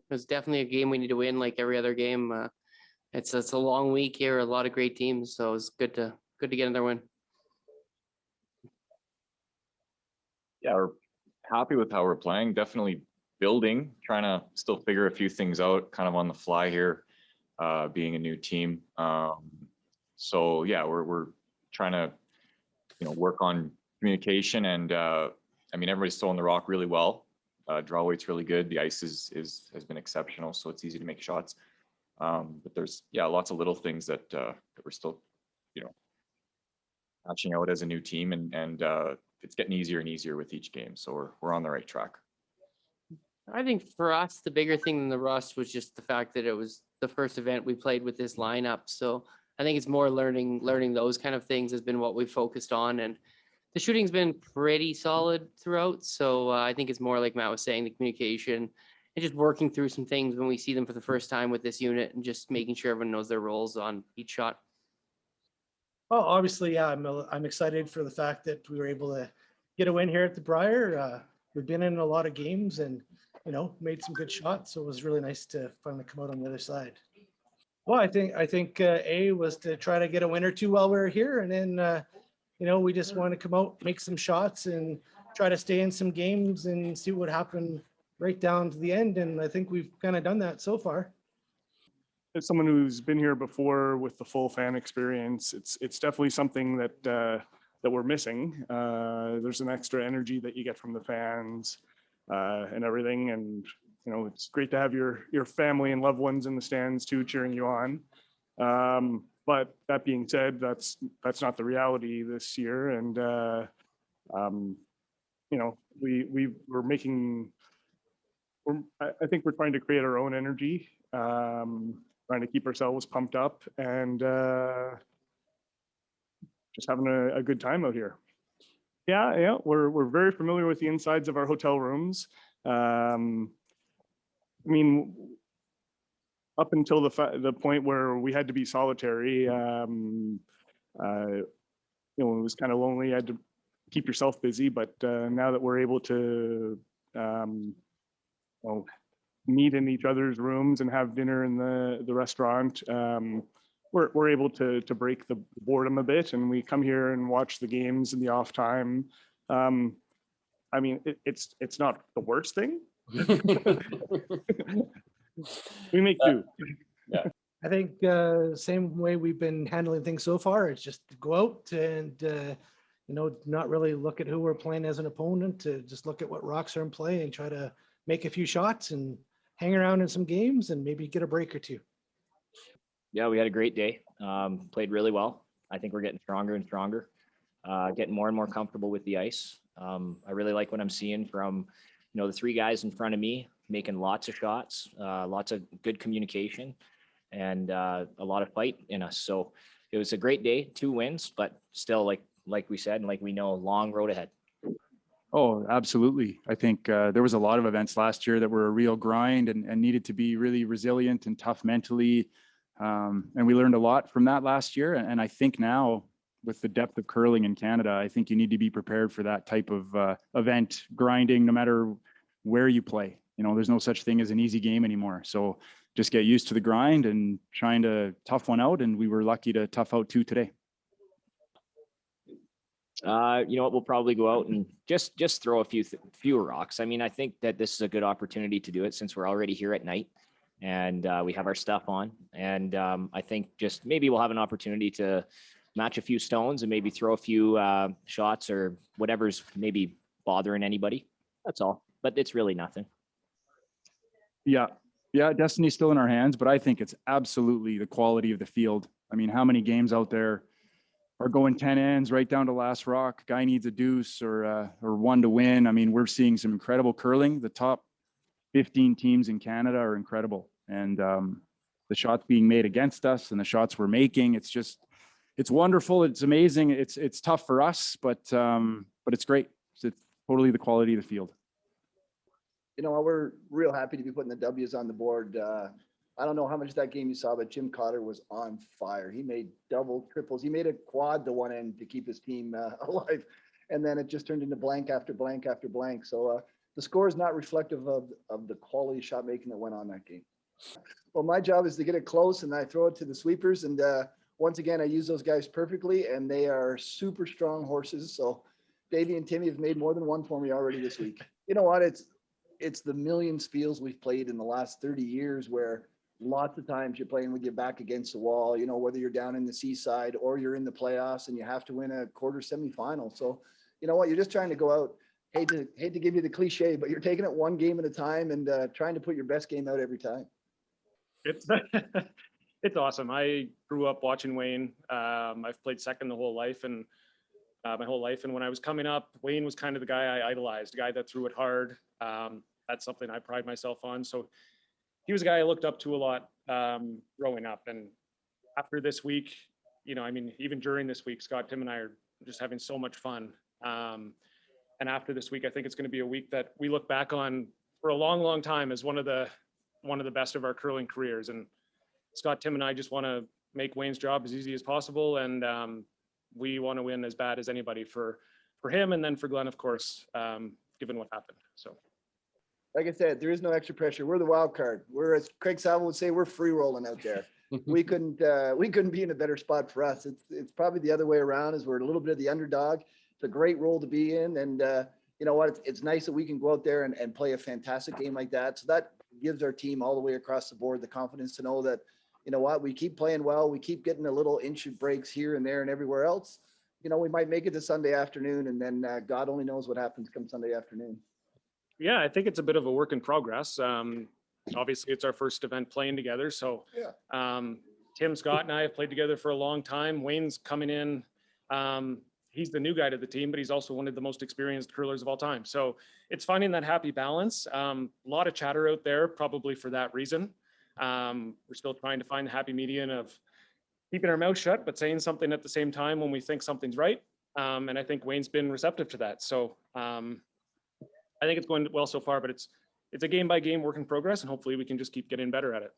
was definitely a game we need to win, like every other game. It's a long week here, a lot of great teams, so it's good to get another win. Yeah, we're happy with how we're playing. Definitely building, trying to still figure a few things out, kind of on the fly here, being a new team. So yeah, we're trying to work on communication, and I mean everybody's throwing the rock really well. Draw weight's really good. The ice has been exceptional, so it's easy to make shots. But there's lots of little things that we're still hatching out as a new team, and it's getting easier and easier with each game. So we're on the right track. I think for us, the bigger thing than the rust was just the fact that it was the first event we played with this lineup. So I think it's more learning those kind of things has been what we've focused on, and the shooting's been pretty solid throughout. So I think it's more like Matt was saying, the communication and just working through some things when we see them for the first time with this unit, and just making sure everyone knows their roles on each shot. Well, obviously, yeah, I'm excited for the fact that we were able to get a win here at the Brier. We've been in a lot of games and, made some good shots. So it was really nice to finally come out on the other side. Well, I think A was to try to get a win or two while we were here. And then, we just want to come out, make some shots and try to stay in some games and see what happened right down to the end. And I think we've kind of done that so far. As someone who's been here before with the full fan experience, it's definitely something that we're missing. There's an extra energy that you get from the fans and everything, and it's great to have your family and loved ones in the stands too, cheering you on. But that being said, that's not the reality this year, and I think we're trying to create our own energy. Trying to keep ourselves pumped up and just having a good time out here. Yeah, we're very familiar with the insides of our hotel rooms. I mean, up until the point where we had to be solitary, it was kind of lonely. You had to keep yourself busy, but now that we're able to meet in each other's rooms and have dinner in the restaurant, we're able to break the boredom a bit, and we come here and watch the games in the off time. I mean, it's not the worst thing. We make do. Yeah. I think same way we've been handling things so far. It's just to go out and not really look at who we're playing as an opponent, to just look at what rocks are in play and try to make a few shots and hang around in some games and maybe get a break or two. Yeah, we had a great day. Played really well. I think we're getting stronger and stronger, getting more and more comfortable with the ice. I really like what I'm seeing from, the three guys in front of me, making lots of shots, lots of good communication, and a lot of fight in us. So it was a great day, 2 wins, but still, like we said, and like we know, long road ahead. Oh, absolutely. I think there was a lot of events last year that were a real grind and needed to be really resilient and tough mentally. And we learned a lot from that last year. And I think now, with the depth of curling in Canada, I think you need to be prepared for that type of event, grinding, no matter where you play. There's no such thing as an easy game anymore. So just get used to the grind and trying to tough one out. And we were lucky to tough out 2 today. We'll probably go out and just throw a few rocks. I mean, I think that this is a good opportunity to do it since we're already here at night and we have our stuff on. And I think just maybe we'll have an opportunity to match a few stones and maybe throw a few shots or whatever's maybe bothering anybody. That's all. But it's really nothing. Yeah, destiny's still in our hands, but I think it's absolutely the quality of the field. I mean, how many games out there are going 10 ends right down to last rock? Guy needs a deuce or 1 to win. I mean, we're seeing some incredible curling. The top 15 teams in Canada are incredible, and the shots being made against us and the shots we're making, it's wonderful. It's amazing. It's tough for us, but it's great. It's totally the quality of the field. We're real happy to be putting the W's on the board. I don't know how much of that game you saw, but Jim Cotter was on fire. He made double, triples. He made a quad to one end to keep his team alive. And then it just turned into blank after blank after blank. So the score is not reflective of the quality shot making that went on that game. Well, my job is to get it close and I throw it to the sweepers. And once again, I use those guys perfectly and they are super strong horses. So Davey and Timmy have made more than one for me already this week. You know what? It's the million spiels we've played in the last 30 years where lots of times you're playing with your back against the wall, you know, whether you're down in the seaside or you're in the playoffs and you have to win a quarter semifinal. So, you know what? You're just trying to go out. Hate to give you the cliche, but you're taking it one game at a time and trying to put your best game out every time. It's it's awesome. I grew up watching Wayne. I've played second the whole life and my whole life. And when I was coming up, Wayne was kind of the guy I idolized, the guy that threw it hard. That's something I pride myself on. So he was a guy I looked up to a lot growing up. And after this week, you know, I mean, even during this week, Scott, Tim, and I are just having so much fun. And after this week, I think it's going to be a week that we look back on for a long, long time as one of the best of our curling careers. And Scott, Tim, and I just want to make Wayne's job as easy as possible. And we want to win as bad as anybody for him. And then for Glenn, of course, given what happened. So. Like I said, there is no extra pressure. We're the wild card. We're, as Craig Saville would say, we're free rolling out there. we couldn't be in a better spot for us. It's probably the other way around, as we're a little bit of the underdog. It's a great role to be in. And you know what, it's nice that we can go out there and play a fantastic game like that. So that gives our team all the way across the board the confidence to know that, you know what, we keep playing well. We keep getting a little inch of breaks here and there and everywhere else. You know, we might make it to Sunday afternoon and then God only knows what happens come Sunday afternoon. Yeah, I think it's a bit of a work in progress. Obviously, it's our first event playing together. So Yeah. Tim, Scott, and I have played together for a long time. Wayne's coming in. He's the new guy to the team, but he's also one of the most experienced curlers of all time. So it's finding that happy balance. A lot of chatter out there, probably for that reason. We're still trying to find the happy median of keeping our mouth shut, but saying something at the same time when we think something's right. And I think Wayne's been receptive to that. So I think it's going well so far, but it's a game by game work in progress, and hopefully we can just keep getting better at it.